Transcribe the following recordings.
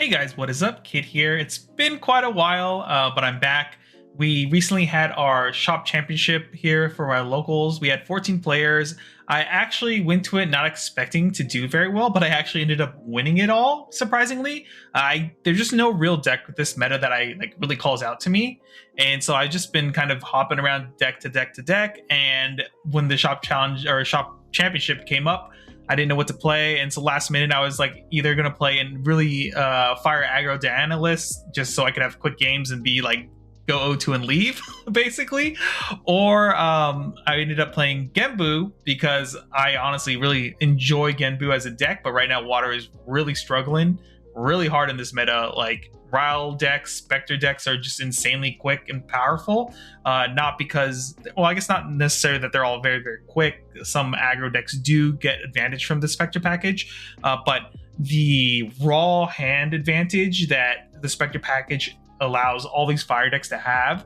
Hey guys, what is up? Kid here. It's been quite a while, but I'm back. We recently had our shop championship here for our locals. We had 14 players. I actually went to it not expecting to do very well, but I actually ended up winning it all, surprisingly. There's just no real deck with this meta that I like really calls out to me. And so I've just been kind of hopping around deck to deck to deck. And when the shop challenge or shop championship came up, I didn't know what to play, and so last minute I was like either gonna play and really fire aggro to analysts just so I could have quick games and be like go O2 and leave basically, or I ended up playing Genbu because I honestly really enjoy Genbu as a deck, but right now Water is really struggling really hard in this meta. Like Rile decks, Spectre decks are just insanely quick and powerful. Not because, well, I guess not necessarily that they're all very, very quick. Some aggro decks do get advantage from the Spectre package, but the raw hand advantage that the Spectre package allows all these fire decks to have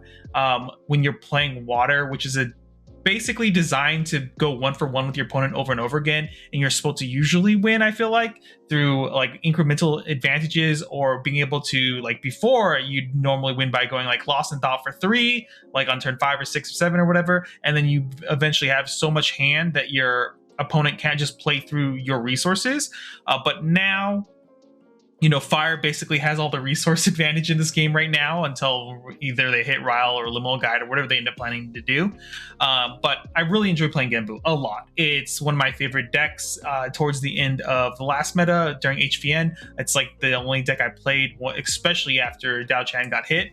when you're playing Water, which is basically designed to go one for one with your opponent over and over again, and you're supposed to usually win, I feel like, through like incremental advantages, or being able to, like, before you'd normally win by going like Lost in Thought for 3 like on turn 5 or 6 or 7 or whatever, and then you eventually have so much hand that your opponent can't just play through your resources. But now, you know, Fire basically has all the resource advantage in this game right now until either they hit Rile or Limo Guide or whatever they end up planning to do. But I really enjoy playing Genbu a lot. It's one of my favorite decks towards the end of the last meta during HVN. It's like the only deck I played, especially after Dao Chan got hit.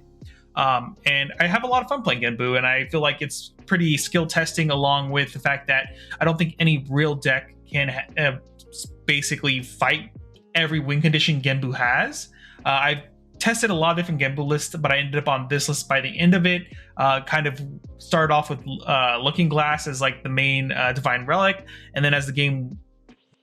And I have a lot of fun playing Genbu, and I feel like it's pretty skill testing, along with the fact that I don't think any real deck can basically fight every win condition Genbu has. I've tested a lot of different Genbu lists, but I ended up on this list by the end of it. Kind of started off with Looking Glass as like the main Divine Relic, and then as the game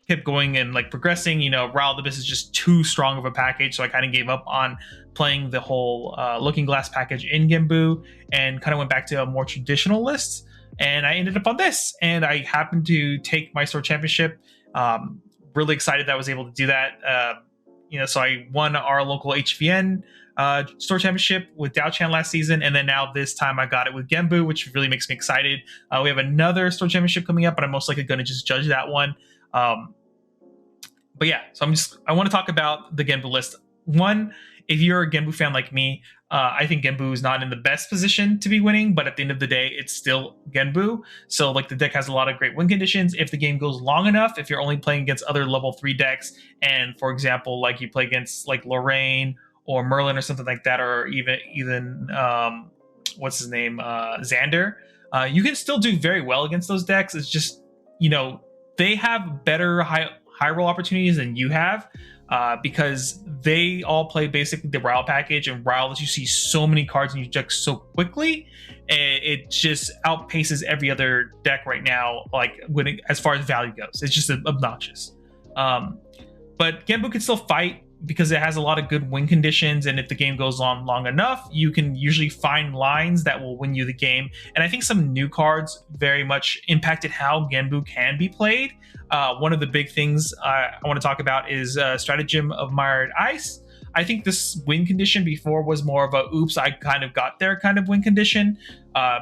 kept going and like progressing, you know, Rile the Abyss is just too strong of a package, so I kind of gave up on playing the whole Looking Glass package in Genbu and kind of went back to a more traditional list. And I ended up on this, and I happened to take my store championship. Really excited that I was able to do that. You know, so I won our local HVN store championship with Dao Chan last season, and then now this time I got it with Genbu, which really makes me excited. We have another store championship coming up, but I'm most likely going to just judge that one. But yeah, so I want to talk about the Genbu list. One, if you're a Genbu fan like me, I think Genbu is not in the best position to be winning, but at the end of the day, it's still Genbu. So like the deck has a lot of great win conditions. If the game goes long enough, if you're only playing against other level 3 decks, and for example, like you play against like Lorraine or Merlin or something like that, or even what's his name, Xander, you can still do very well against those decks. It's just, you know, they have better high roll opportunities than you have. Because they all play basically the Rile package, and Rile lets you see so many cards in your deck so quickly, it just outpaces every other deck right now. Like as far as value goes, it's just obnoxious. But Genbu can still fight because it has a lot of good win conditions, and if the game goes on long enough, you can usually find lines that will win you the game. And I think some new cards very much impacted how Genbu can be played. One of the big things I want to talk about is Stratagem of Mired Ice. I think this win condition before was more of a oops, I kind of got there kind of win condition,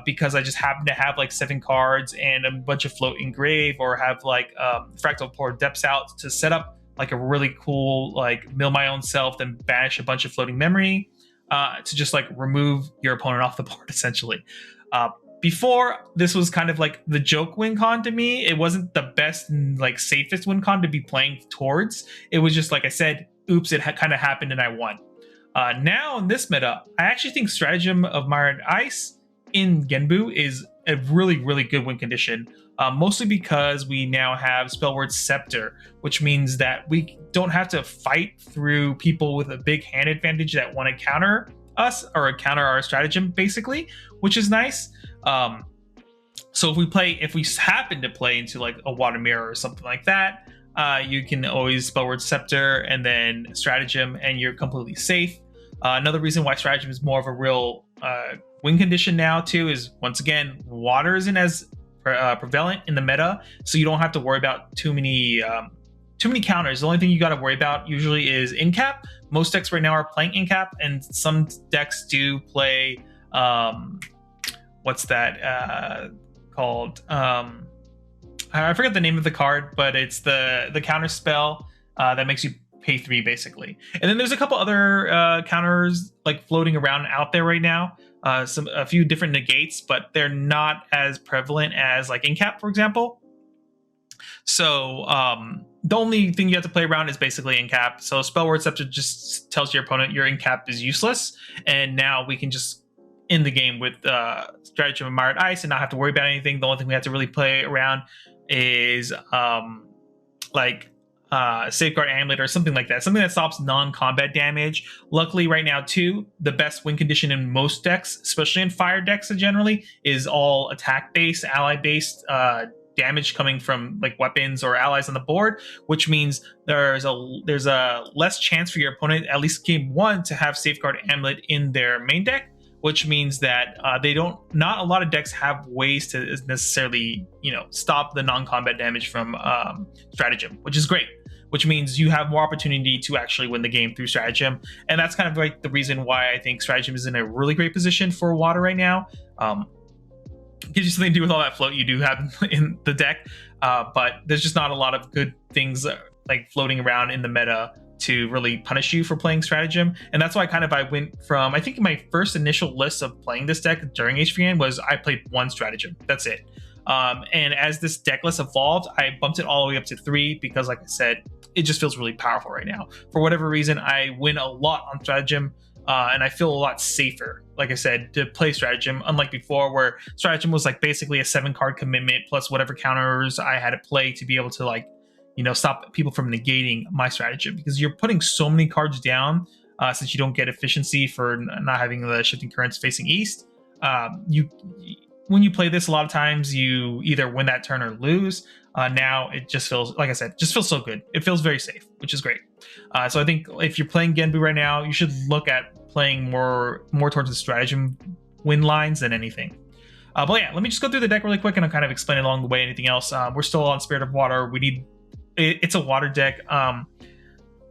because I just happened to have like 7 cards and a bunch of floating grave, or have like Fractal Pour Depths out to set up like a really cool like mill my own self, then banish a bunch of floating memory to just like remove your opponent off the board essentially. Before, this was kind of like the joke win con to me. It wasn't the best and like safest win con to be playing towards. It was just like I said, oops, it kind of happened and I won. Now in this meta, I actually think Stratagem of Mired Ice in Genbu is a really, really good win condition. Mostly because we now have Spellword Scepter, which means that we don't have to fight through people with a big hand advantage that want to counter us or counter our stratagem, basically, which is nice. So if we happen to play into like a Water Mirror or something like that, you can always Spellword Scepter and then Stratagem, and you're completely safe. Another reason why Stratagem is more of a real win condition now too is, once again, Water isn't as prevalent in the meta, so you don't have to worry about too many too many counters. The only thing you got to worry about usually is in cap. Most decks right now are playing in cap, and some decks do play what's that called? I forget the name of the card, but it's the counter spell that makes you pay 3 basically. And then there's a couple other counters like floating around out there right now. A few different negates, but they're not as prevalent as like in cap, for example. So the only thing you have to play around is basically in cap. So Spell Word Scepter just tells your opponent your in cap is useless, and now we can just end the game with Stratagem of Mired Ice and not have to worry about anything. The only thing we have to really play around is Safeguard Amulet or something like that, something that stops non-combat damage. Luckily right now too, the best win condition in most decks, especially in fire decks generally, is all attack based, ally based damage coming from like weapons or allies on the board, which means there's a less chance for your opponent, at least game 1, to have Safeguard Amulet in their main deck, which means that not a lot of decks have ways to necessarily, stop the non-combat damage from Stratagem, which is great, which means you have more opportunity to actually win the game through Stratagem. And that's kind of like the reason why I think Stratagem is in a really great position for water right now. Gives you something to do with all that float you do have in the deck, but there's just not a lot of good things like floating around in the meta to really punish you for playing Stratagem. And that's why I went from, I think my first initial list of playing this deck during HVN was I played 1 Stratagem. That's it. And as this deck list evolved, I bumped it all the way up to 3 because, like I said, it just feels really powerful right now. For whatever reason, I win a lot on Stratagem, and I feel a lot safer, like I said, to play Stratagem, unlike before where Stratagem was like basically a 7-card commitment plus whatever counters I had to play to be able to like, stop people from negating my Stratagem, because you're putting so many cards down since you don't get efficiency for not having the shifting currents facing east. When you play this, a lot of times you either win that turn or lose. Now it just feels, like I said, just feels so good. It feels very safe, which is great. So I think if you're playing Genbu right now, you should look at playing more towards the Stratagem win lines than anything. But yeah, let me just go through the deck really quick and I'll kind of explain along the way. Anything else? We're still on Spirit of Water. It's a water deck.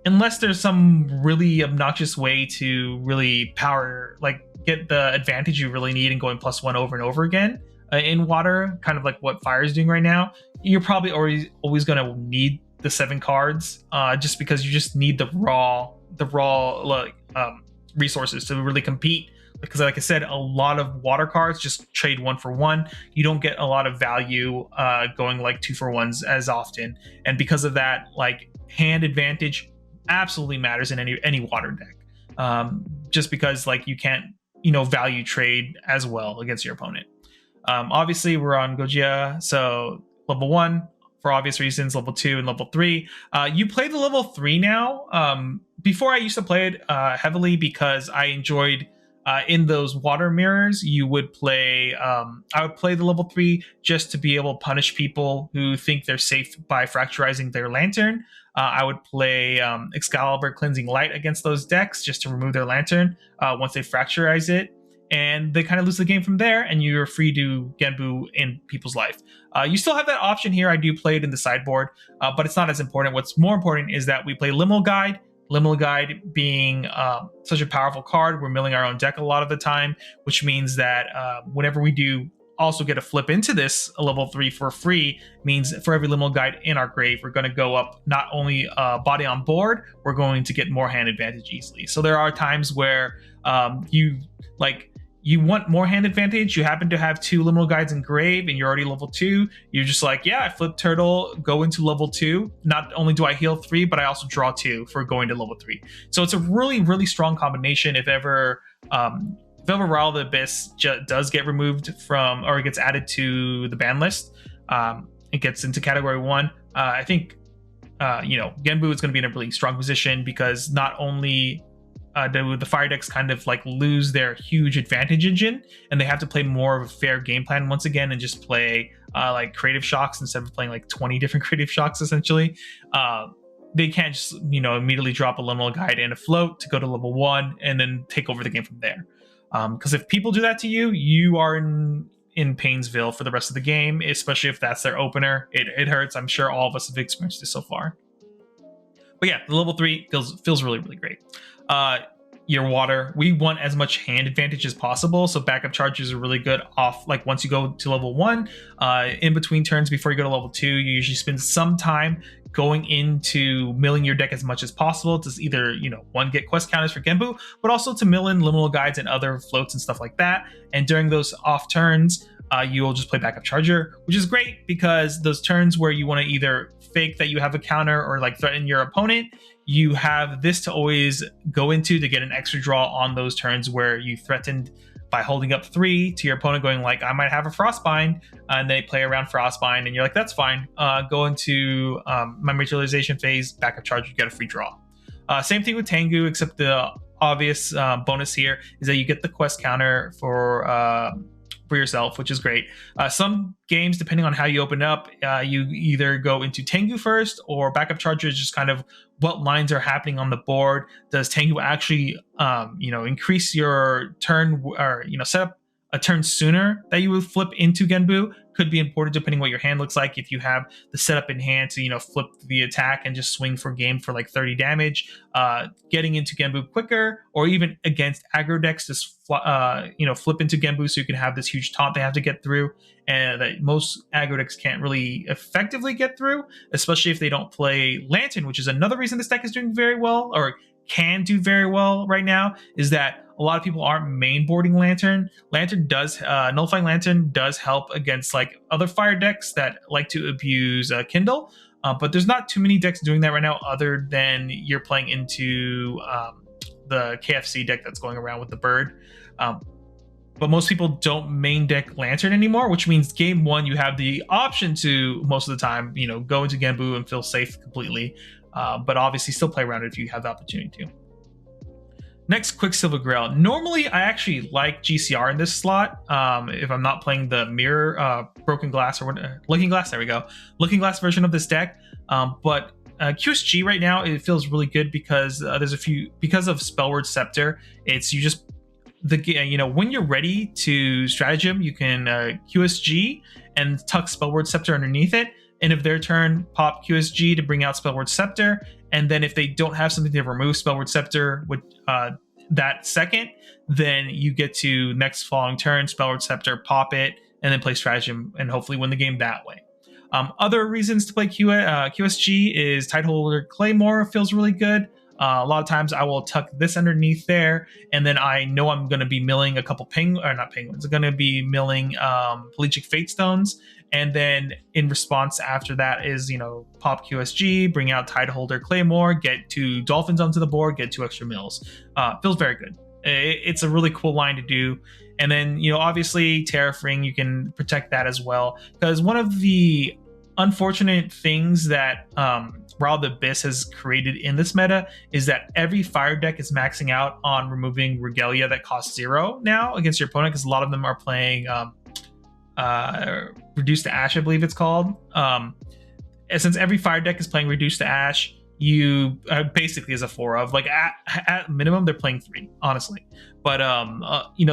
Unless there's some really obnoxious way to really get the advantage you really need in going +1 over and over again in water, kind of like what fire is doing right now, you're probably always going to need the 7 cards, just because you just need the raw resources to really compete. Because like I said, a lot of water cards just trade 1 for 1. You don't get a lot of value going like 2 for 1s as often, and because of that, like hand advantage absolutely matters in any water deck. Just because like you can't value trade as well against your opponent. Obviously we're on Gojira, so level 1 for obvious reasons, level 2 and level 3. You play the level 3 now. Before I used to play it heavily because I enjoyed in those water mirrors, you would play I would play the level 3 just to be able to punish people who think they're safe by fracturizing their lantern. I would play Excalibur Cleansing Light against those decks just to remove their lantern once they fracturize it, and they kind of lose the game from there, and you're free to Genbu in people's life. You still have that option here. I do play it in the sideboard, but it's not as important. What's more important is that we play Liminal Guide. Liminal Guide being such a powerful card, we're milling our own deck a lot of the time, which means that whenever we do also get a flip into this level 3 for free, means for every Liminal Guide in our grave, we're going to go up not only body on board, we're going to get more hand advantage easily. So there are times where you want more hand advantage, you happen to have 2 Liminal Guides in grave and you're already level 2, you're just like, yeah, I flip turtle, go into level 2. Not only do I heal 3, but I also draw 2 for going to level 3. So it's a really, really strong combination. If ever Rile the Abyss does get removed from, or gets added to the ban list, it gets into category 1, I think Genbu is going to be in a really strong position, because not only the fire decks kind of like lose their huge advantage engine and they have to play more of a fair game plan once again and just play like creative shocks instead of playing like 20 different creative shocks essentially. They can't just immediately drop a Liminal Guide and a float to go to level 1 and then take over the game from there. Because if people do that to you, you are in Painesville for the rest of the game, especially if that's their opener. It hurts. I'm sure all of us have experienced this so far. But yeah, the level 3 feels really, really great. Your water, we want as much hand advantage as possible, so backup charges are really good off, like once you go to level 1. In between turns before you go to level 2, you usually spend some time going into milling your deck as much as possible to either, you know, one, get quest counters for Genbu, but also to mill in liminal guides and other floats and stuff like that. And during those off turns, you'll just play backup charger, which is great because those turns where you want to either fake that you have a counter or like threaten your opponent, you have this to always go into to get an extra draw on those turns where you threatened by holding up 3 to your opponent, going like, I might have a Frostbind, and they play around Frostbind, and you're like, that's fine. Go into my materialization phase, backup charge, you get a free draw. Same thing with Tengu, except the obvious bonus here is that you get the quest counter for yourself, which is great. Some games, depending on how you open up, you either go into Tengu first, or backup charger is just kind of what lines are happening on the board. Does Tengu actually increase your turn, or set up a turn sooner that you would flip into Genbu? Could be important depending what your hand looks like. If you have the setup in hand to flip the attack and just swing for game for like 30 damage, getting into Genbu quicker, or even against aggro decks, just flip into Genbu so you can have this huge taunt they have to get through, and that most aggro decks can't really effectively get through, especially if they don't play Lantern, which is another reason this deck is doing very well, or can do very well right now, is that a lot of people aren't mainboarding Lantern. Nullifying Lantern does help against like other fire decks that like to abuse Kindle, but there's not too many decks doing that right now, other than you're playing into the KFC deck that's going around with the bird. But most people don't main deck Lantern anymore, which means game 1 you have the option to, most of the time, go into Genbu and feel safe completely, but obviously still play around it if you have the opportunity to. Next, Quicksilver Grail. Normally, I actually like GCR in this slot. If I'm not playing the Mirror, Broken Glass, or Looking Glass, there we go. Looking Glass version of this deck. But QSG right now, it feels really good because because of Spellword Scepter. It's when you're ready to stratagem, you can QSG and tuck Spellword Scepter underneath it. And if their turn, pop QSG to bring out Spellword Scepter. And then if they don't have something to remove Spellword Scepter with that second, then you get to next following turn, Spellword Scepter, pop it, and then play stratagem and hopefully win the game that way. Other reasons to play QSG is Tideholder Claymore feels really good. A lot of times I will tuck this underneath there, and then I know I'm going to be milling a couple penguins. I'm going to be milling Pelagic Fate Stones, and then in response after that is, pop QSG, bring out Tideholder Claymore, get 2 Dolphins onto the board, get 2 extra mills. Feels very good. It's a really cool line to do. And then, obviously Terrafring, you can protect that as well. Because one of the unfortunate things that Rile the Abyss has created in this meta is that every fire deck is maxing out on removing Regalia that costs 0 now against your opponent, because a lot of them are playing Reduce to Ash, I believe it's called. And since every fire deck is playing Reduce to Ash, you basically is a 4 of, like, at minimum they're playing 3, honestly. But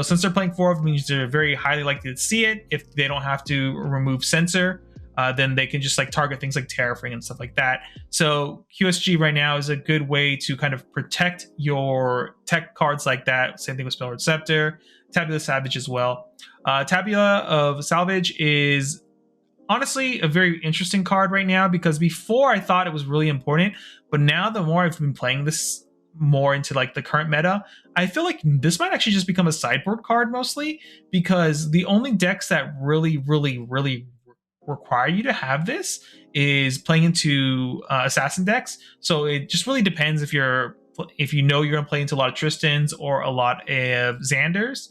since they're playing 4 of, means they're very highly likely to see it. If they don't have to remove Censor, then they can just like target things like Terrafring and stuff like that. So QSG right now is a good way to kind of protect your tech cards like that. Same thing with Spellword Scepter, Tabula Savage as well. Tabula of Salvage is honestly a very interesting card right now, because before I thought it was really important, but now the more I've been playing this more into like the current meta, I feel like this might actually just become a sideboard card mostly, because the only decks that really require you to have this is playing into assassin decks. So it just really depends if you're going to play into a lot of Tristans or a lot of Xanders.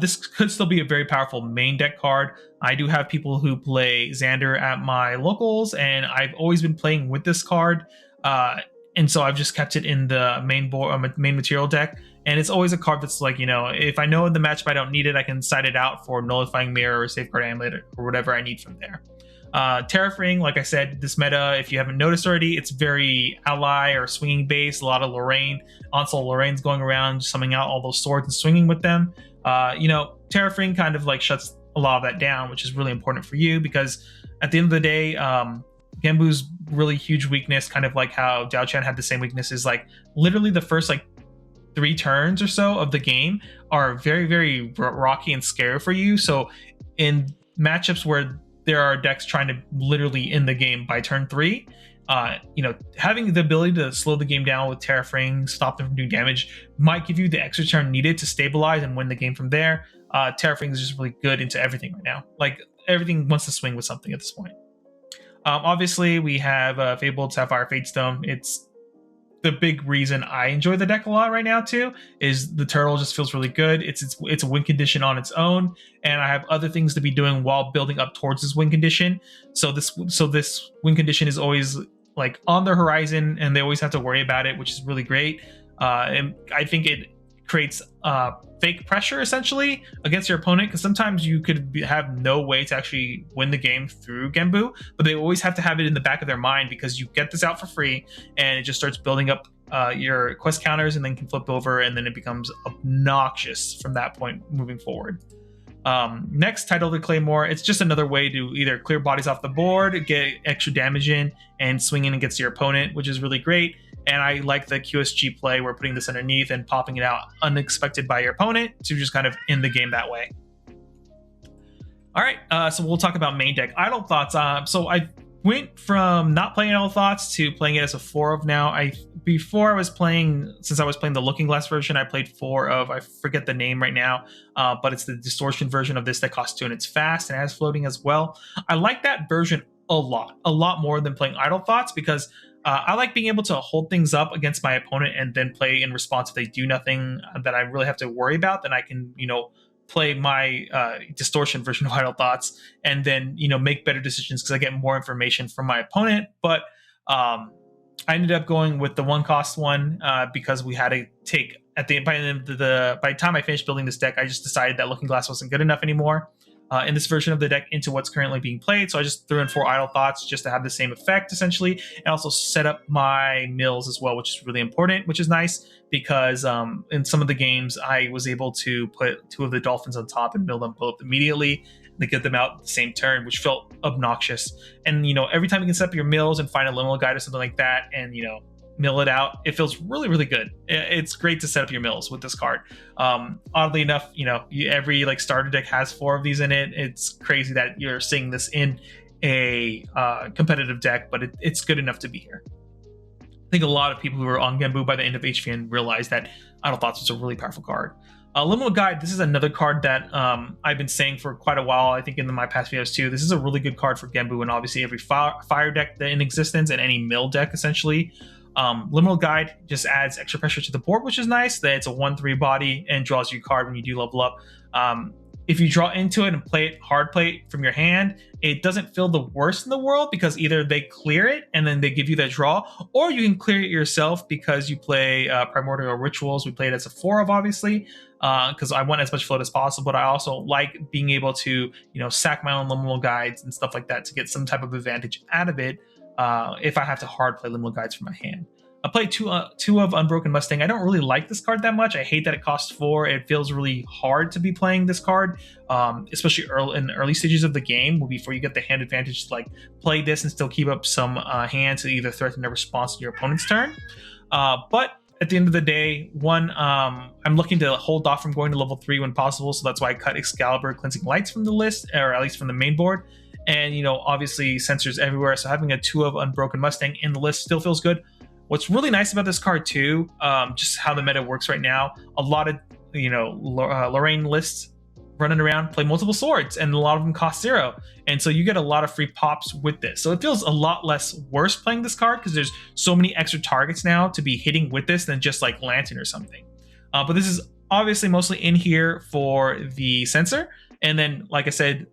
This could still be a very powerful main deck card. I do have people who play Xander at my locals, and I've always been playing with this card, and so I've just kept it in the main material deck. And it's always a card that's like, if I know in the matchup I don't need it, I can side it out for Nullifying Mirror or Safeguard Amulet or whatever I need from there. Terrafring, like I said, this meta, if you haven't noticed already, it's very ally or swinging based. A lot of Lorraine, Onsol Lorraine's going around, summoning out all those swords and swinging with them. Terrafring kind of like shuts a lot of that down, which is really important for you, because at the end of the day, Genbu's really huge weakness, kind of like how Dao Chan had the same weakness, is like literally the first like 3 turns or so of the game are very, very rocky and scary for you. So in matchups where there are decks trying to literally end the game by turn 3, having the ability to slow the game down with Terrafring, stop them from doing damage, might give you the extra turn needed to stabilize and win the game from there. Terrafring is just really good into everything right now. Like, everything wants to swing with something at this point. Obviously, we have Fabled Sapphire Fatestone. It's the big reason I enjoy the deck a lot right now too, is the turtle just feels really good. It's a win condition on its own, and I have other things to be doing while building up towards this win condition. So this win condition is always like on the horizon, and they always have to worry about it, which is really great. And I think it creates fake pressure essentially against your opponent, because sometimes you could have no way to actually win the game through Genbu, but they always have to have it in the back of their mind, because you get this out for free and it just starts building up your quest counters, and then can flip over, and then it becomes obnoxious from that point moving forward. Next, Title the Claymore. It's just another way to either clear bodies off the board, get extra damage in, and swing in against your opponent, which is really great. And I like the QSG play where putting this underneath and popping it out unexpected by your opponent to just kind of end the game that way. All right, so we'll talk about main deck Idle Thoughts. So I went from not playing Idle Thoughts to playing it as a 4 of now. Since I was playing the Looking Glass version, I played 4 of, I forget the name right now, but it's the distortion version of this that costs 2 and it's fast and has floating as well. I like that version a lot more than playing Idle Thoughts, because I like being able to hold things up against my opponent and then play in response. If they do nothing that I really have to worry about, then I can, play my distortion version of Idle Thoughts, and then, make better decisions because I get more information from my opponent. But I ended up going with the 1-cost one because we had to take by the time I finished building this deck, I just decided that Looking Glass wasn't good enough anymore in this version of the deck into what's currently being played. So I just threw in 4 Idle Thoughts just to have the same effect essentially, and also set up my mills as well, which is really important, which is nice because in some of the games I was able to put 2 of the dolphins on top and mill them both immediately to get them out the same turn, which felt obnoxious. And every time you can set up your mills and find a liminal guide or something like that, and mill it out, it feels really, really good. It's great to set up your mills with this card. Oddly enough, every starter deck has 4 of these in it. It's crazy that you're seeing this in a competitive deck, but it's good enough to be here. I think a lot of people who were on Genbu by the end of HVN realized that Idle Thoughts was a really powerful card. Liminal Guide, this is another card that I've been saying for quite a while, I think in my past videos too. This is a really good card for Genbu and obviously every fire deck in existence and any mill deck essentially. Liminal Guide just adds extra pressure to the board, which is nice. That it's a 1/3 body and draws you a card when you do level up. If you draw into it and hard play it from your hand, it doesn't feel the worst in the world, because either they clear it and then they give you that draw, or you can clear it yourself because you play Primordial Rituals. We play it as a 4 of, obviously, because I want as much float as possible, but I also like being able to sack my own Liminal Guides and stuff like that to get some type of advantage out of it if I have to hard play Liminal Guides from my hand. I played two of Unbroken Mustang. I don't really like this card that much. I hate that it costs 4. It feels really hard to be playing this card, especially in the early stages of the game, before you get the hand advantage to play this and still keep up some hand to either threaten a response to your opponent's turn. But at the end of the day, I'm looking to hold off from going to level 3 when possible, so that's why I cut Excalibur, Cleansing Lights from the list, or at least from the main board. And obviously sensors everywhere, so having a 2 of Unbroken Mustang in the list still feels good. What's really nice about this card too, just how the meta works right now, a lot of Lorraine lists running around play multiple swords, and a lot of them cost 0, and so you get a lot of free pops with this. So it feels a lot less worse playing this card because there's so many extra targets now to be hitting with this than just like Lantern or something. But this is obviously mostly in here for the sensor, and then like I said,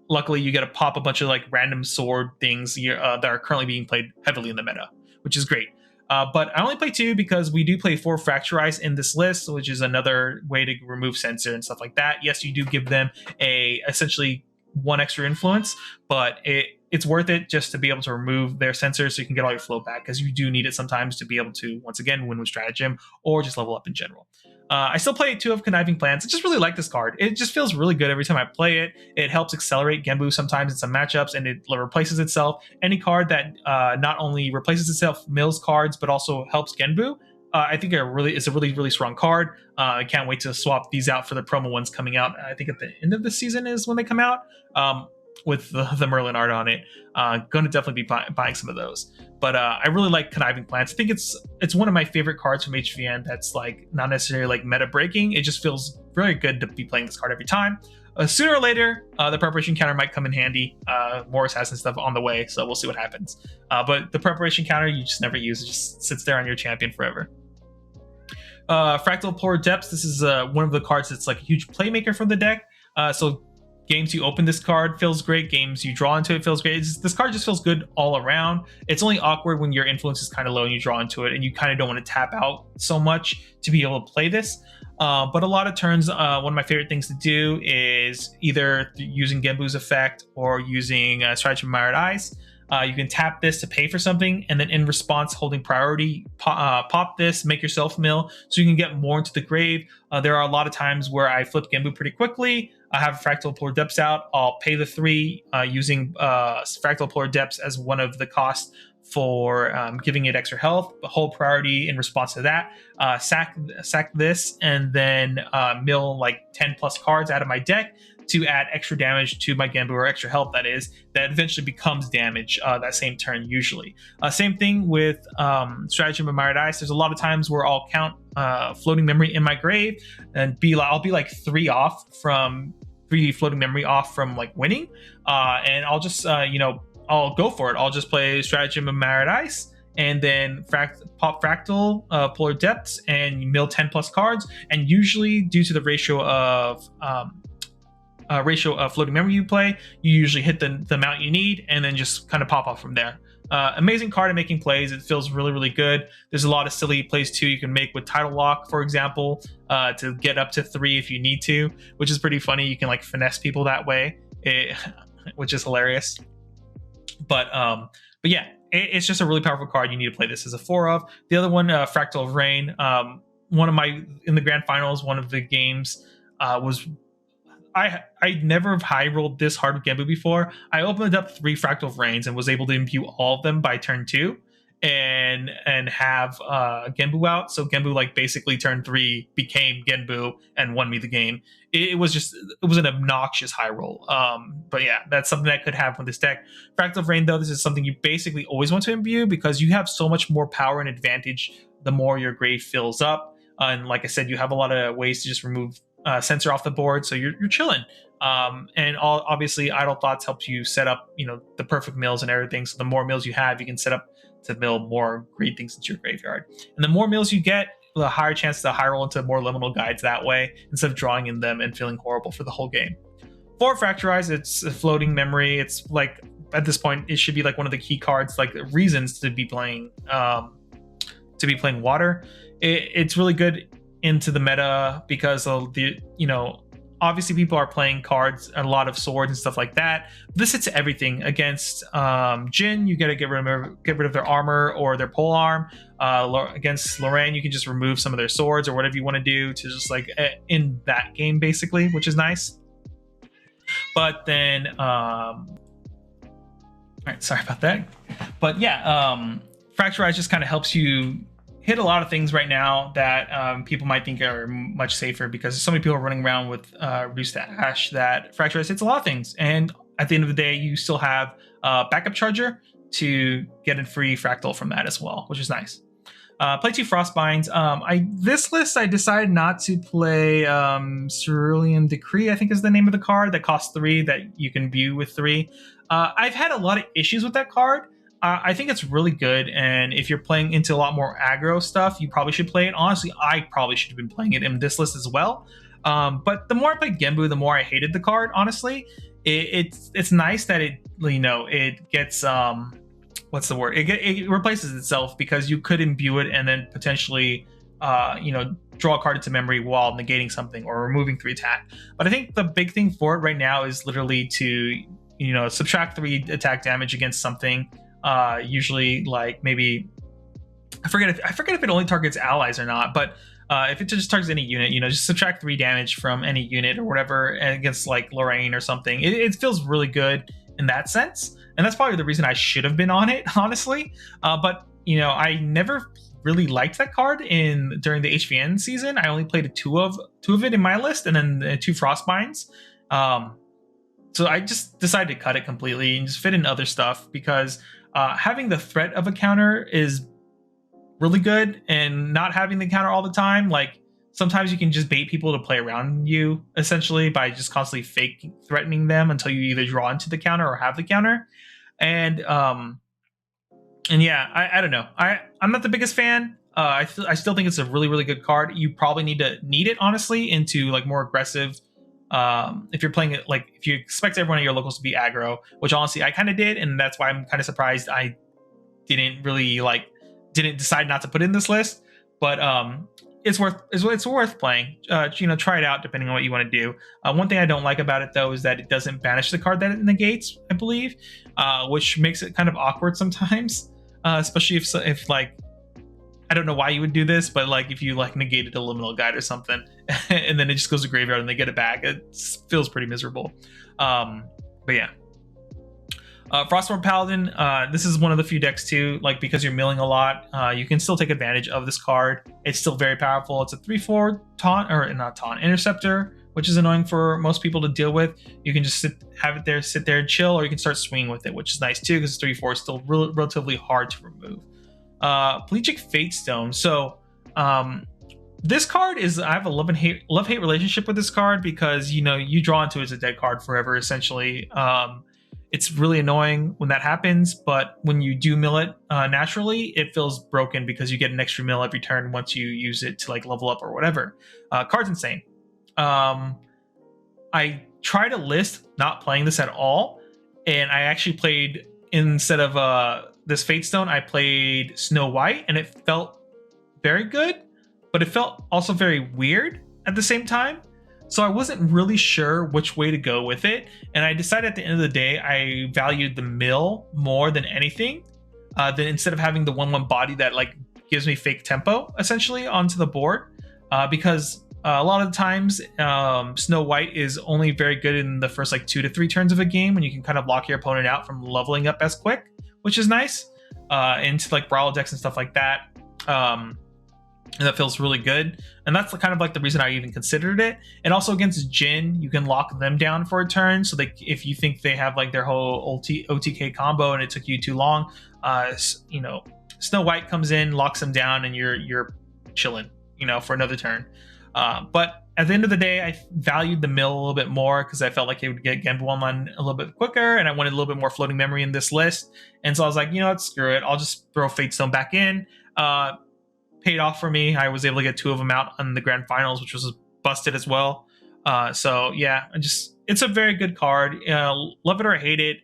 luckily you get to pop a bunch of random sword things that are currently being played heavily in the meta, which is great. But I only play 2 because we do play 4 Fracturize in this list, which is another way to remove sensor and stuff like that. Yes, you do give them essentially 1 extra influence, but it's worth it just to be able to remove their sensors so you can get all your flow back, because you do need it sometimes to be able to, once again, win with stratagem or just level up in general. I still play 2 of Conniving Plans. I just really like this card. It just feels really good every time I play it. It helps accelerate Genbu sometimes in some matchups, and it replaces itself. Any card that not only replaces itself, mills cards, but also helps Genbu, I think it's a really strong card. I can't wait to swap these out for the promo ones coming out. I think at the end of the season is when they come out, with the Merlin art on it. Going to definitely be buying some of those. But I really like Conniving Plants. I think it's one of my favorite cards from HVN that's like not necessarily like meta breaking. It just feels very good to be playing this card every time. Sooner or later, the preparation counter might come in handy. Morris has some stuff on the way, so we'll see what happens. But the preparation counter you just never use. It just sits there on your champion forever. Fractal Polar Depths. This is one of the cards that's like a huge playmaker for the deck. So games you open this card feels great. Games you draw into it feels great. This card just feels good all around. It's only awkward when your influence is kind of low and you draw into it and you kind of don't want to tap out so much to be able to play this. But a lot of turns, one of my favorite things to do is either using Genbu's effect or using Stratagem Mired Eyes. You can tap this to pay for something, and then in response, holding priority, pop this, make yourself mill, so you can get more into the grave. There are a lot of times where I flip Genbu pretty quickly. I have Fractal Polar Depths out. I'll pay the 3 using Fractal Polar Depths as one of the costs for giving it extra health, but hold priority in response to that. Sack this, and then mill like 10 plus cards out of my deck to add extra damage to my Genbu, or extra health that eventually becomes damage that same turn usually. Same thing with Stratagem of Mired Ice. There's a lot of times where I'll count Floating Memory in my grave and I'll be like 3 Floating Memory off from like winning, and I'll just I'll go for it. I'll just play Stratagem of Mired Ice and then pop Fractal Polar Depths and mill 10 plus cards, and usually due to the ratio of floating memory you play, you usually hit the amount you need and then just kind of pop off from there. Amazing card at making plays. It feels really good. There's a lot of silly plays too you can make with Tidal Lock, for example, to get up to 3 if you need to, which is pretty funny. You can like finesse people that way, which is hilarious. But yeah, it's just a really powerful card. You need to play this as a 4 of. The other one, Fractal of Rain. In the grand finals, one of the games was I never high rolled this hard with Genbu before. I opened up 3 Fractal Rains and was able to imbue all of them by turn 2 and have Genbu out. So Genbu like basically turn 3 became Genbu and won me the game. It was an obnoxious high roll. But yeah, that's something that could happen with this deck. Fractal Rain though, this is something you basically always want to imbue because you have so much more power and advantage the more your grave fills up. And like I said, you have a lot of ways to just remove sensor off the board, so you're chilling. And obviously Idle Thoughts helps you set up the perfect mills and everything, so the more mills you have, you can set up to mill more great things into your graveyard, and the more mills you get, the higher chance to high roll into more liminal guides that way instead of drawing in them and feeling horrible for the whole game. For Fracturize, it's a floating memory. It's like at this point it should be like one of the key cards, like reasons to be playing water. It's really good into the meta because of the obviously people are playing cards, a lot of swords and stuff like that. This hits everything against Jin. You gotta get rid of their armor or their pole arm. Against Lorraine, you can just remove some of their swords or whatever you want to do to just like in that game basically, which is nice. But then all right, sorry about that. But yeah, Fracturize just kind of helps you hit a lot of things right now that people might think are much safer, because so many people are running around with Reduce to Ash that Fracturize hits a lot of things. And at the end of the day, you still have backup charger to get a free Fractal from that as well, which is nice. Play 2 Frostbinds. This list, I decided not to play Cerulean Decree, I think is the name of the card, that costs 3 that you can view with 3. I've had a lot of issues with that card. I think it's really good, and if you're playing into a lot more aggro stuff, you probably should play it. Honestly, I probably should have been playing it in this list as well. But the more I played Genbu, the more I hated the card. Honestly, it's nice that it gets what's the word? It replaces itself, because you could imbue it and then potentially draw a card into memory while negating something or removing 3 attack. But I think the big thing for it right now is literally to subtract 3 attack damage against something. Usually like maybe I forget if it only targets allies or not, but if it just targets any unit, just subtract 3 damage from any unit or whatever against like Lorraine or something. It feels really good in that sense, and that's probably the reason I should have been on it, honestly. But I never really liked that card during the HVN season. I only played two of it in my list, and then 2 Frostbinds. So I just decided to cut it completely and just fit in other stuff, because having the threat of a counter is really good, and not having the counter all the time, like sometimes you can just bait people to play around you essentially by just constantly fake threatening them until you either draw into the counter or have the counter. And yeah, I don't know, I'm not the biggest fan. I still think it's a really, really good card. You probably need it honestly into like more aggressive, if you're playing it, like if you expect everyone at your locals to be aggro, which honestly I kind of did, and that's why I'm kind of surprised I didn't decide not to put it in this list. But it's worth playing. Try it out depending on what you want to do. One thing I don't like about it though is that it doesn't banish the card that it negates, I believe, which makes it kind of awkward sometimes, especially if like, I don't know why you would do this, but like if you like negated a liminal guide or something and then it just goes to graveyard and they get it back, it feels pretty miserable. But yeah. Frostborn Paladin, this is one of the few decks too, like because you're milling a lot, you can still take advantage of this card. It's still very powerful. It's a 3/4 taunt, or not taunt, interceptor, which is annoying for most people to deal with. You can just sit there and chill, or you can start swinging with it, which is nice too, because 3/4 is still relatively hard to remove. Pelagic Fatestone. So this card is, I have a love-hate relationship with this card, because you draw into it as a dead card forever essentially. It's really annoying when that happens, but when you do mill it naturally, it feels broken because you get an extra mill every turn once you use it to like level up or whatever. Card's insane. I tried a list not playing this at all, and I actually played, instead of this Fatestone, I played Snow White, and it felt very good, but it felt also very weird at the same time. So I wasn't really sure which way to go with it, and I decided at the end of the day I valued the mill more than anything, than instead of having the 1/1 body that like gives me fake tempo essentially onto the board, because a lot of the times Snow White is only very good in the first like 2 to 3 turns of a game, when you can kind of lock your opponent out from leveling up as quick, which is nice, into like Brawl decks and stuff like that. And that feels really good, and that's kind of like the reason I even considered it. And also against Jin, you can lock them down for a turn, so if you think they have like their whole OTK combo and it took you too long, Snow White comes in, locks them down, and you're chilling, for another turn. But at the end of the day, I valued the mill a little bit more, because I felt like it would get Genbu online a little bit quicker, and I wanted a little bit more floating memory in this list. And so I was like, what, screw it, I'll just throw Fatestone back in. Paid off for me. I was able to get 2 of them out on the grand finals, which was busted as well. So yeah, it's a very good card. Love it or hate it.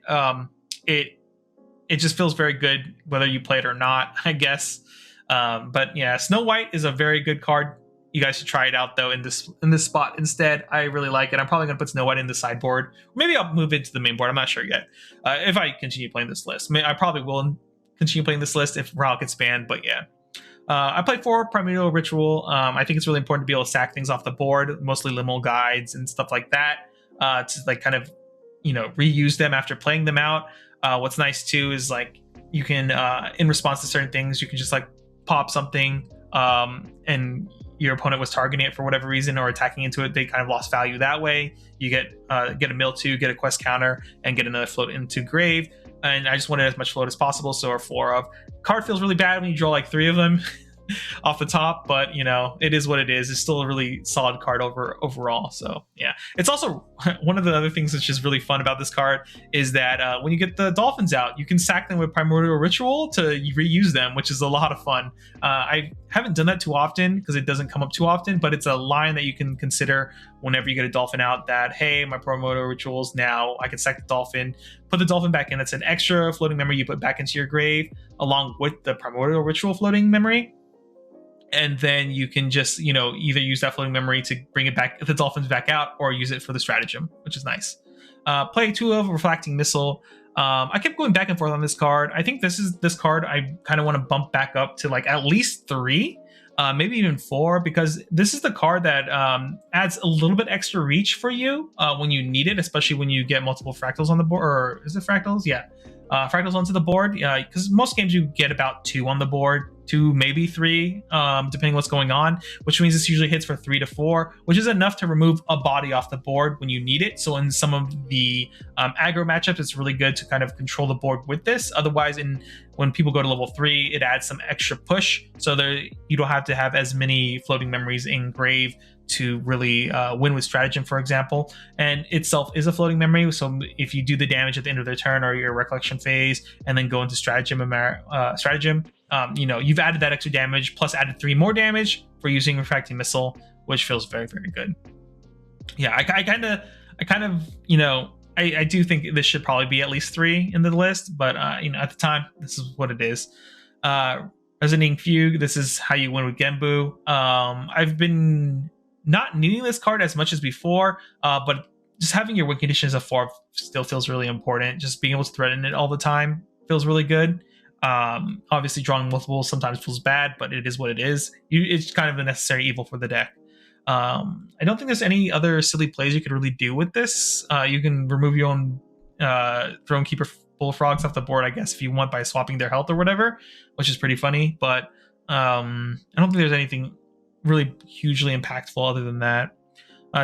It just feels very good whether you play it or not, I guess. But yeah, Snow White is a very good card. You guys should try it out though in this spot instead. I really like it. I'm probably gonna put Snow White in the sideboard. Maybe I'll move it to the main board. I'm not sure yet. If I continue playing this list, I probably will continue playing this list if Rile gets banned. But yeah. I play 4 Primordial Ritual. I think it's really important to be able to sack things off the board, mostly liminal guides and stuff like that, to like kind of reuse them after playing them out. What's nice too is like you can, in response to certain things, you can just like pop something, and your opponent was targeting it for whatever reason or attacking into it, they kind of lost value that way. You get a mill 2, get a quest counter, and get another float into grave. And I just wanted as much float as possible, so 4 of. Card feels really bad when you draw like 3 of them off the top, but it is what it is. It's still a really solid card overall. So yeah, it's also one of the other things that's just really fun about this card is that when you get the dolphins out, you can sack them with Primordial Ritual to reuse them, which is a lot of fun. I haven't done that too often because it doesn't come up too often, but it's a line that you can consider whenever you get a dolphin out, that hey, my Primordial Rituals, now I can sack the dolphin, put the dolphin back in. That's an extra floating memory you put back into your grave along with the Primordial Ritual floating memory. And then you can just, either use that floating memory to bring it back, if the dolphin's back out, or use it for the stratagem, which is nice. Play 2 of Reflecting Missile. I kept going back and forth on this card. I think this card I kind of want to bump back up to like at least 3, maybe even 4, because this is the card that adds a little bit extra reach for you when you need it, especially when you get multiple fractals on the board. Or is it fractals? Yeah. Fractals onto the board, because most games you get about 2 on the board, 2 maybe 3, depending what's going on, which means this usually hits for 3 to 4, which is enough to remove a body off the board when you need it. So in some of the aggro matchups, it's really good to kind of control the board with this. Otherwise, when people go to level 3, it adds some extra push, so you don't have to have as many floating memories in grave to really win with stratagem, for example. And itself is a floating memory, so if you do the damage at the end of their turn or your recollection phase and then go into stratagem, you've added that extra damage plus added 3 more damage for using Refracting Missile, which feels very, very good. Yeah, I kind of I do think this should probably be at least 3 in the list, but at the time, this is what it is. Resonating Fugue, this is how you win with Genbu. I've been not needing this card as much as before, but just having your win conditions of 4 still feels really important. Just being able to threaten it all the time feels really good. Obviously, drawing multiples sometimes feels bad, but it is what it is. It's kind of a necessary evil for the deck. I don't think there's any other silly plays you could really do with this. You can remove your own Throne Keeper Bullfrogs off the board, I guess, if you want, by swapping their health or whatever, which is pretty funny. But I don't think there's anything really hugely impactful other than that.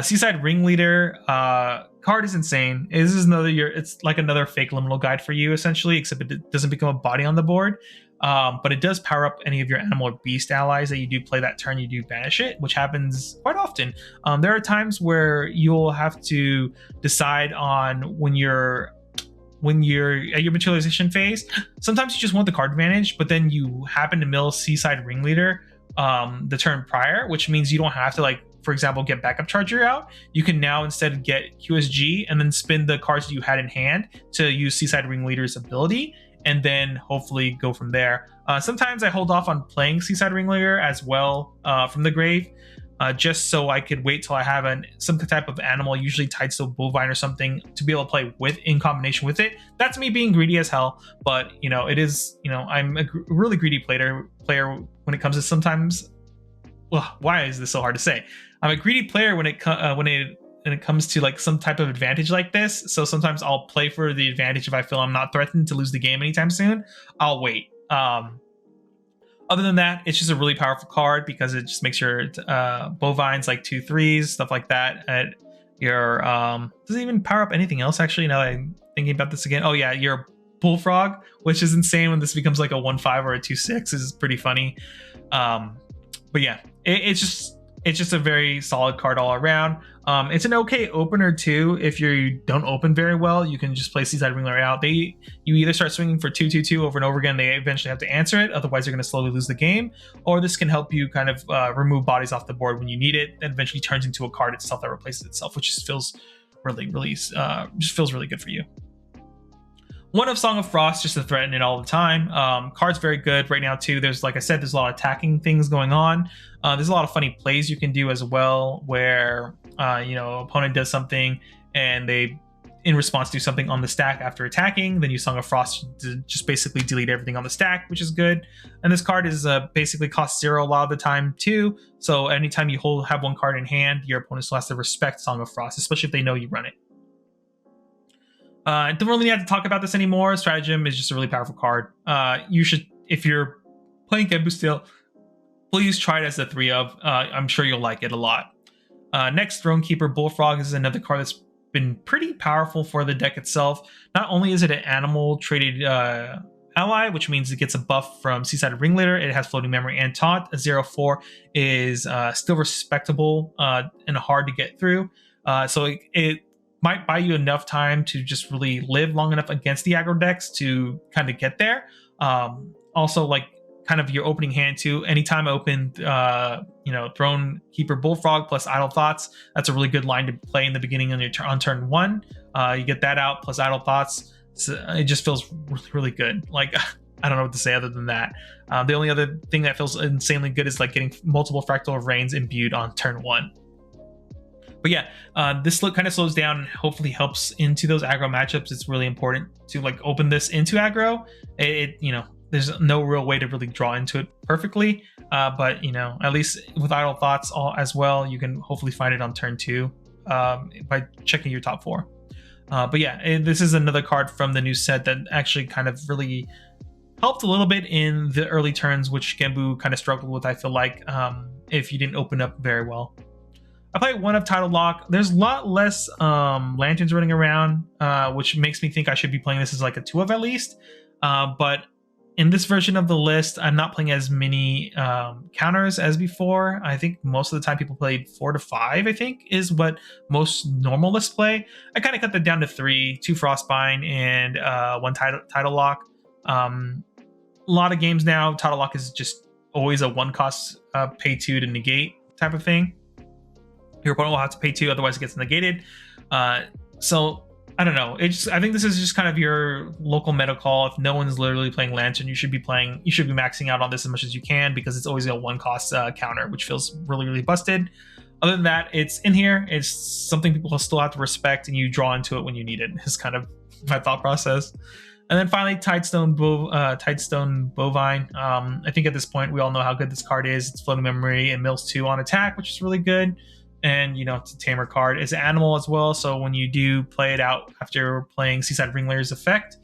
Seaside Ringleader card is insane. This is it's like another fake liminal guide for you, essentially, except it doesn't become a body on the board. But it does power up any of your animal or beast allies that you do play that turn. You do banish it, which happens quite often. There are times where you'll have to decide on when you're at your materialization phase. Sometimes you just want the card advantage, but then you happen to mill Seaside Ringleader the turn prior, which means you don't have to, like, for example, get Backup Charger out. You can now instead get QSG and then spin the cards that you had in hand to use Seaside Ringleader's ability, and then hopefully go from there. Sometimes I hold off on playing Seaside Ringleader as well from the grave, just so I could wait till I have some type of animal, usually tied to a bovine or something, to be able to play in combination with it. That's me being greedy as hell, but it is, I'm a really greedy player when it comes to sometimes. Well, why is this so hard to say? I'm a greedy player when it comes to like some type of advantage like this. So sometimes I'll play for the advantage if I feel I'm not threatened to lose the game anytime soon. I'll wait. Other than that, it's just a really powerful card because it just makes your bovines like 2/3, stuff like that. At your doesn't even power up anything else, actually, now that I'm thinking about this again. Oh yeah, your bullfrog, which is insane when this becomes like a 1/5 or a 2/6, is pretty funny. But yeah, it's just a very solid card all around. It's an okay opener too. If you don't open very well, you can just play Seaside Ringleader out. You either start swinging for 2/2/2 over and over again. They eventually have to answer it, otherwise you're going to slowly lose the game. Or this can help you kind of remove bodies off the board when you need it, and eventually turns into a card itself that replaces itself, which just feels really good for you. One of Song of Frost, just to threaten it all the time. Card's very good right now too. There's, like I said, there's a lot of attacking things going on. There's a lot of funny plays you can do as well, where opponent does something and they, in response, do something on the stack after attacking. Then you Song of Frost to just basically delete everything on the stack, which is good. And this card is basically cost 0 a lot of the time too. So anytime you have one card in hand, your opponent still has to respect Song of Frost, especially if they know you run it. Don't really have to talk about this anymore. Stratagem is just a really powerful card. You should, if you're playing Genbu still, please try it as a 3 of. I'm sure you'll like it a lot. Next, Throne Keeper Bullfrog is another card that's been pretty powerful for the deck itself. Not only is it an animal traded ally, which means it gets a buff from Seaside Ringleader, it has floating memory and taunt. A 0/4 is still respectable and hard to get through. So it might buy you enough time to just really live long enough against the aggro decks to kind of get there. Also, like, kind of your opening hand too. Anytime I open, Throne Keeper Bullfrog plus Idle Thoughts, that's a really good line to play in the beginning on turn 1. You get that out plus Idle Thoughts. So it just feels really, really good. Like, I don't know what to say other than that. The only other thing that feels insanely good is like getting multiple Fractal Rains imbued on turn 1. But yeah, this look kind of slows down and hopefully helps into those aggro matchups. It's really important to like open this into aggro. There's no real way to really draw into it perfectly, but at least with idle thoughts as well, you can hopefully find it on turn 2 by checking your top 4. But yeah, this is another card from the new set that actually kind of really helped a little bit in the early turns, which Genbu kind of struggled with, I feel like, if you didn't open up very well. I play 1 of Title Lock. There's a lot less lanterns running around, which makes me think I should be playing this as like a 2 of at least. But in this version of the list, I'm not playing as many counters as before. I think most of the time people played 4 to 5, I think, is what most normal lists play. I kind of cut that down to 3, 2 Frostbind and 1 Title Lock. A lot of games now, Title Lock is just always a 1 cost pay 2 to negate type of thing. Your opponent will have to pay 2, otherwise it gets negated. So I don't know. I think this is just kind of your local meta call. If no one's literally playing Lantern, you should be maxing out on this as much as you can, because it's always a 1 cost counter, which feels really, really busted. Other than that, it's in here. It's something people will still have to respect, and you draw into it when you need it. Is kind of my thought process. And then finally, Tidestone Bovine. I think at this point we all know how good this card is. It's floating memory and mills 2 on attack, which is really good. And it's a tamer card. It's an animal as well, so when you do play it out after playing Seaside Ringleader's effect,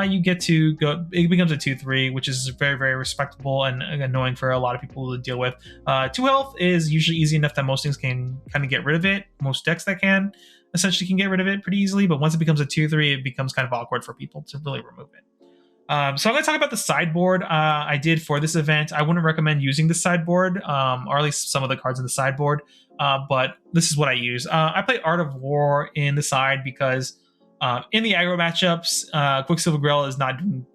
you get to go. It becomes a 2/3, which is very, very respectable and annoying for a lot of people to deal with. 2 health is usually easy enough that most things can kind of get rid of it. Most decks that can essentially can get rid of it pretty easily, but once it becomes a 2/3, it becomes kind of awkward for people to really remove it. So I'm going to talk about the sideboard I did for this event. I wouldn't recommend using the sideboard, or at least some of the cards in the sideboard, but this is what I use. I play Art of War in the side because in the aggro matchups, Quicksilver Grail is not doing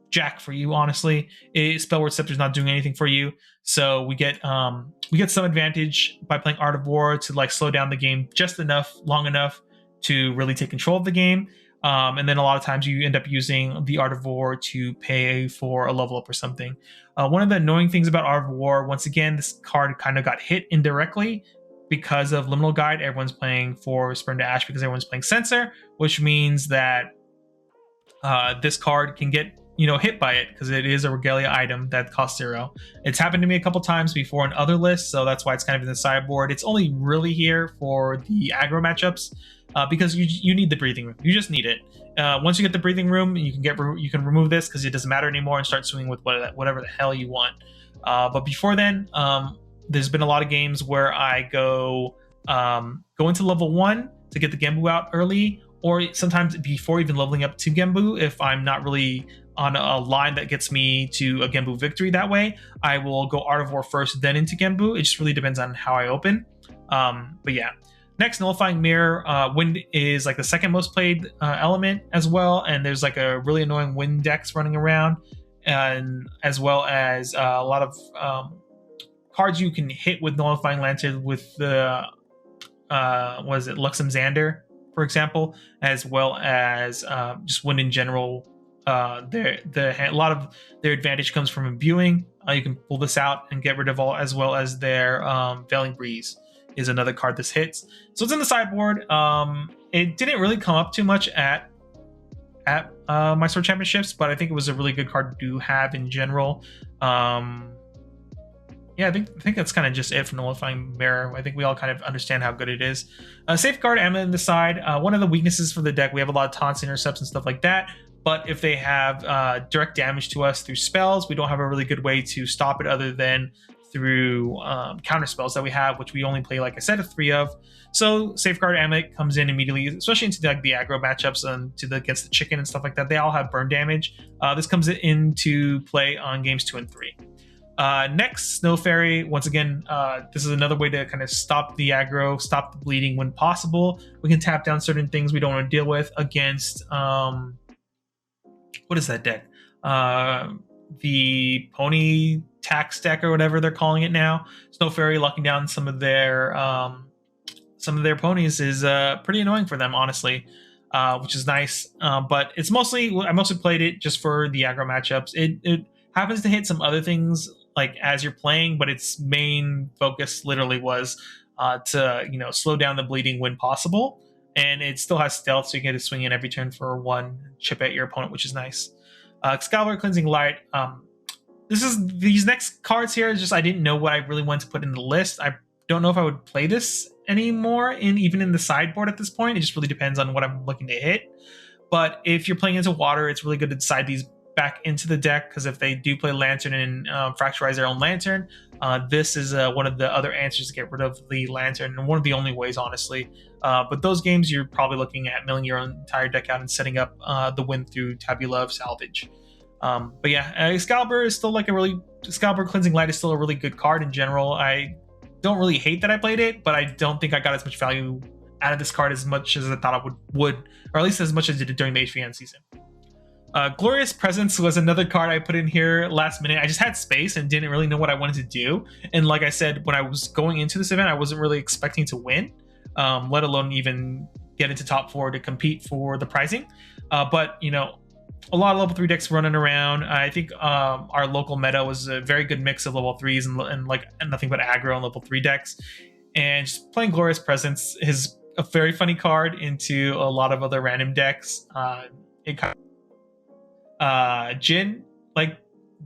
jack for you, honestly. Spellword Scepter is not doing anything for you, so we get some advantage by playing Art of War to like slow down the game just long enough to really take control of the game. And then a lot of times you end up using the Art of War to pay for a level up or something. One of the annoying things about Art of War, once again, this card kind of got hit indirectly because of Liminal Guide. Everyone's playing for Spurn to Ash because everyone's playing Censor, which means that this card can get hit by it because it is a Regalia item that costs 0. It's happened to me a couple times before in other lists, so that's why it's kind of in the sideboard. It's only really here for the aggro matchups. Because you need the breathing room. You just need it. Once you get the breathing room, you can remove this because it doesn't matter anymore and start swinging with whatever the hell you want. But before then, there's been a lot of games where I go into level 1 to get the Genbu out early, or sometimes before even leveling up to Genbu, if I'm not really on a line that gets me to a Genbu victory that way, I will go Art of War first, then into Genbu. It just really depends on how I open. But yeah. Next, Nullifying Mirror. Wind is like the second most played element as well, and there's like a really annoying wind decks running around, and as well as a lot of cards you can hit with Nullifying Lantern with the Luxem Xander, for example, as well as just Wind in general. A lot of their advantage comes from imbuing. You can pull this out and get rid of all, as well as their Veiling Breeze is another card this hits. So it's in the sideboard. It didn't really come up too much at my Sword Championships, but I think it was a really good card to have in general. Yeah, I think that's kind of just it for Nullifying Mirror. I think we all kind of understand how good it is. Safeguard Amulet in the side. One of the weaknesses for the deck, we have a lot of taunts, intercepts, and stuff like that. But if they have direct damage to us through spells, we don't have a really good way to stop it other than through counter spells that we have, which we only play, like I said, 3 of. So Safeguard Amulet comes in immediately, especially into the aggro matchups and against the chicken and stuff like that. They all have burn damage. This comes into play on games 2 and 3. Next, Snow Fairy. Once again, this is another way to kind of stop the aggro, stop the bleeding when possible. We can tap down certain things we don't want to deal with against what is that deck? The Pony Tax deck or whatever they're calling it now. Snow Fairy locking down some of their ponies is pretty annoying for them, honestly, which is nice. But I mostly played it just for the aggro matchups. It happens to hit some other things like as you're playing, but its main focus literally was to slow down the bleeding when possible. And it still has stealth, so you can get a swing in every turn for 1 chip at your opponent, which is nice. Excalibur, Cleansing Light. These next cards here is just I didn't know what I really wanted to put in the list. I don't know if I would play this anymore, even in the sideboard at this point. It just really depends on what I'm looking to hit. But if you're playing into water, it's really good to decide these back into the deck, because if they do play Lantern and Fracturize their own Lantern, this is one of the other answers to get rid of the Lantern, and one of the only ways, honestly. But those games, you're probably looking at milling your own entire deck out and setting up the win through Tabula of Salvage. But yeah, Excalibur is still Excalibur Cleansing Light is still a really good card in general. I don't really hate that I played it, but I don't think I got as much value out of this card as much as I thought I would, or at least as much as I did during the HVN season. Glorious Presence was another card I put in here last minute. I just had space and didn't really know what I wanted to do. And like I said, when I was going into this event, I wasn't really expecting to win, let alone even get into top 4 to compete for the pricing. But, a lot of level 3 decks running around. I think our local meta was a very good mix of level 3s and nothing but aggro and level 3 decks. And just playing Glorious Presence is a very funny card into a lot of other random decks. It kind of Jin,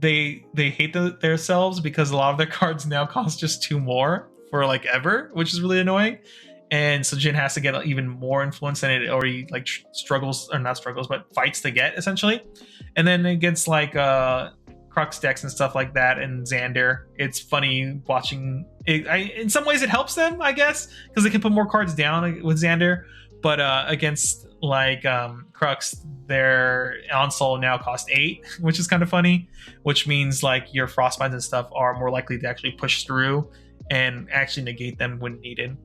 they hate themselves because a lot of their cards now cost just 2 more for ever, which is really annoying. And so Jin has to get even more influence than it already struggles, or not struggles, but fights to get, essentially. And then against Crux decks and stuff like that, and Xander, it's funny watching it. In some ways it helps them, I guess, because they can put more cards down with Xander. But against Crux, their Onsol now cost 8, which is kind of funny, which means your Frostbinds and stuff are more likely to actually push through and actually negate them when needed.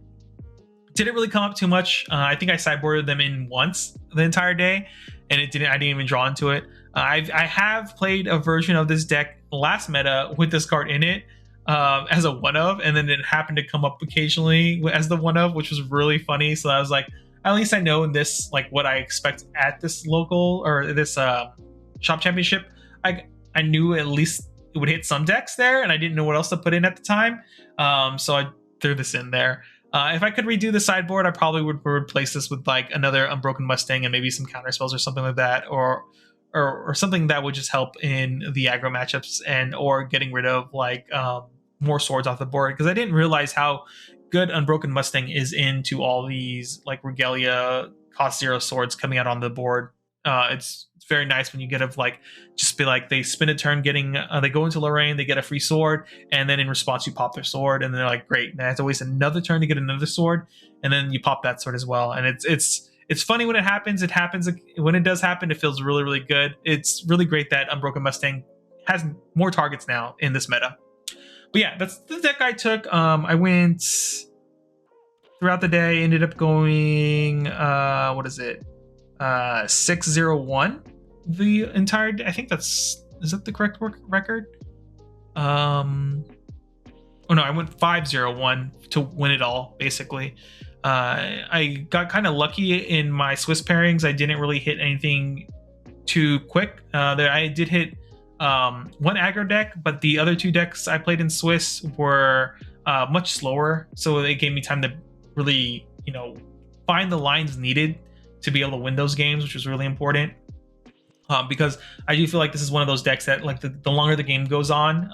Didn't really come up too much. I think I sideboarded them in once the entire day, and I didn't even draw into it. I have played a version of this deck last meta with this card in it as a one of, and then it happened to come up occasionally as the one of, which was really funny. So I was like, at least I know in this what I expect at this local or this shop championship. I knew at least it would hit some decks there, and I didn't know what else to put in at the time. So I threw this in there. If I could redo the sideboard, I probably would replace this with another Unbroken Mustang and maybe some counter spells or something like that, or something that would just help in the aggro matchups, or getting rid of more swords off the board, because I didn't realize how good Unbroken Mustang is into all these Regalia cost 0 swords coming out on the board. It's very nice when you get they spin a turn they go into Lorraine, they get a free sword, and then in response you pop their sword, and they're like, great, and I have to waste another turn to get another sword, and then you pop that sword as well. And it's funny when it happens. When it does happen, it feels really, really good. It's really great that Unbroken Mustang has more targets now in this meta. But yeah, that's the deck I took. I went throughout the day, ended up going 601 the entire day. I think is that the correct record? I went 501 to win it all, basically. I got kind of lucky in my Swiss pairings. I didn't really hit anything too quick. I did hit one aggro deck, but the other 2 decks I played in Swiss were much slower, so it gave me time to really find the lines needed to be able to win those games, which was really important. Because I do feel like this is one of those decks that the longer the game goes on,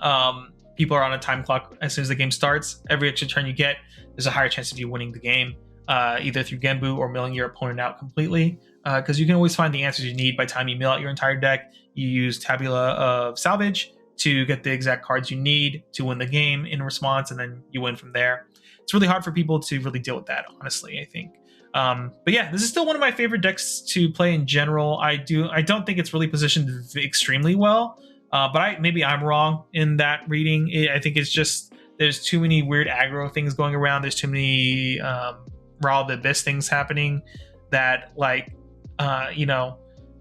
people are on a time clock. As soon as the game starts, every extra turn you get, there's a higher chance of you winning the game, either through Genbu or milling your opponent out completely, because you can always find the answers you need by the time you mill out your entire deck. You use Tabula of Salvage to get the exact cards you need to win the game in response, and then you win from there. It's really hard for people to really deal with that, honestly, I think. But yeah, this is still one of my favorite decks to play in general. I don't think it's really positioned extremrile well, but maybe I'm wrong in that reading. I think it's just there's too many weird aggro things going around. There's too many Rile the Abyss things happening that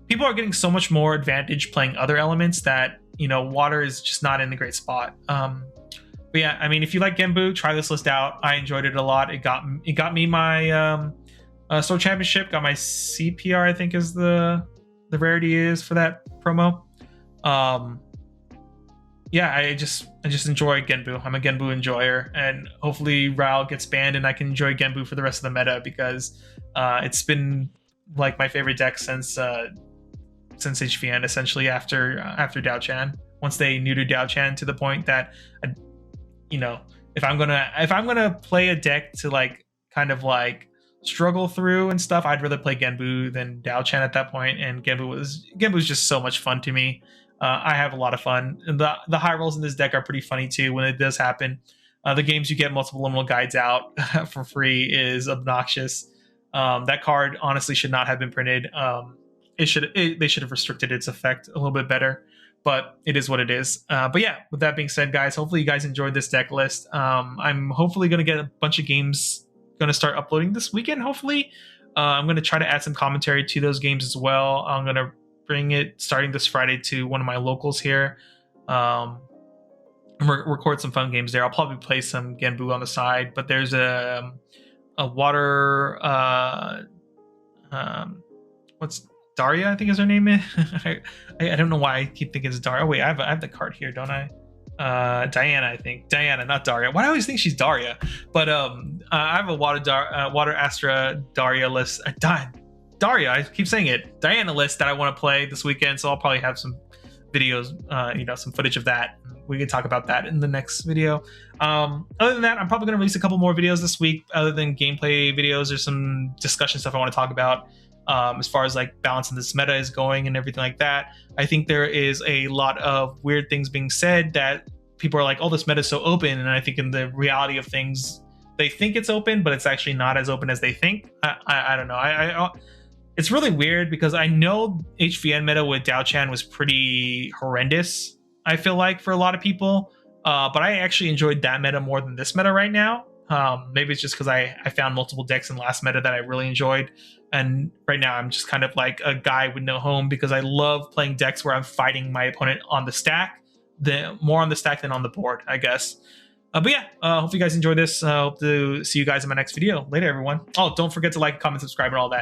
people are getting so much more advantage playing other elements that water is just not in a great spot. But yeah, I mean, if you like Genbu, try this list out. I enjoyed it a lot. It got me my Store Championship, got my CPR, I think is the rarity is for that promo. yeah, I just enjoy Genbu. I'm a Genbu enjoyer, and hopefully Rile gets banned and I can enjoy Genbu for the rest of the meta because it's been like my favorite deck since HVN, essentially after Dao Chan. Once they neutered Dao Chan to the point that, you know, if I'm gonna play a deck to like kind of like struggle through and stuff, I'd rather play Genbu than Dao Chan at that point. And Genbu was just so much fun to me. I have a lot of fun. And the high rolls in this deck are pretty funny too when it does happen. The games you get multiple liminal guides out for free is obnoxious. That card honestly should not have been printed. They should have restricted its effect a little bit better, but it is what it is. But yeah, with that being said, guys, hopefully you guys enjoyed this deck list. I'm hopefully going to get a bunch of games going to start uploading this weekend. Hopefully, I'm going to try to add some commentary to those games as well. I'm going to bring it starting this Friday to one of my locals here. Record some fun games there. I'll probably play some Genbu on the side, but there's a water what's Daria, I think is her name. I don't know why I keep thinking it's Daria. Oh, wait, I have the card here, don't I? Diana, I think. Diana, not Daria. Why do I always think she's Daria? But I have a Water Astra Daria list. Daria, I keep saying it. Diana list that I want to play this weekend, so I'll probably have some videos, some footage of that. We can talk about that in the next video. Other than that, I'm probably going to release a couple more videos this week. Other than gameplay videos, there's some discussion stuff I want to talk about. As far as like balancing this meta is going and everything like that. I think there is a lot of weird things being said that people are like, oh, this meta is so open. And I think in the reality of things, they think it's open, but it's actually not as open as they think. I don't know. It's really weird because I know HVN meta with Dao Chan was pretty horrendous, I feel like, for a lot of people. But I actually enjoyed that meta more than this meta right now. Maybe it's just because I found multiple decks in last meta that I really enjoyed. And right now I'm just kind of like a guy with no home because I love playing decks where I'm fighting my opponent on the stack, more on the stack than on the board, I guess. But yeah, hope you guys enjoyed this. Hope to see you guys in my next video. Later, everyone. Oh, don't forget to like, comment, subscribe, and all that.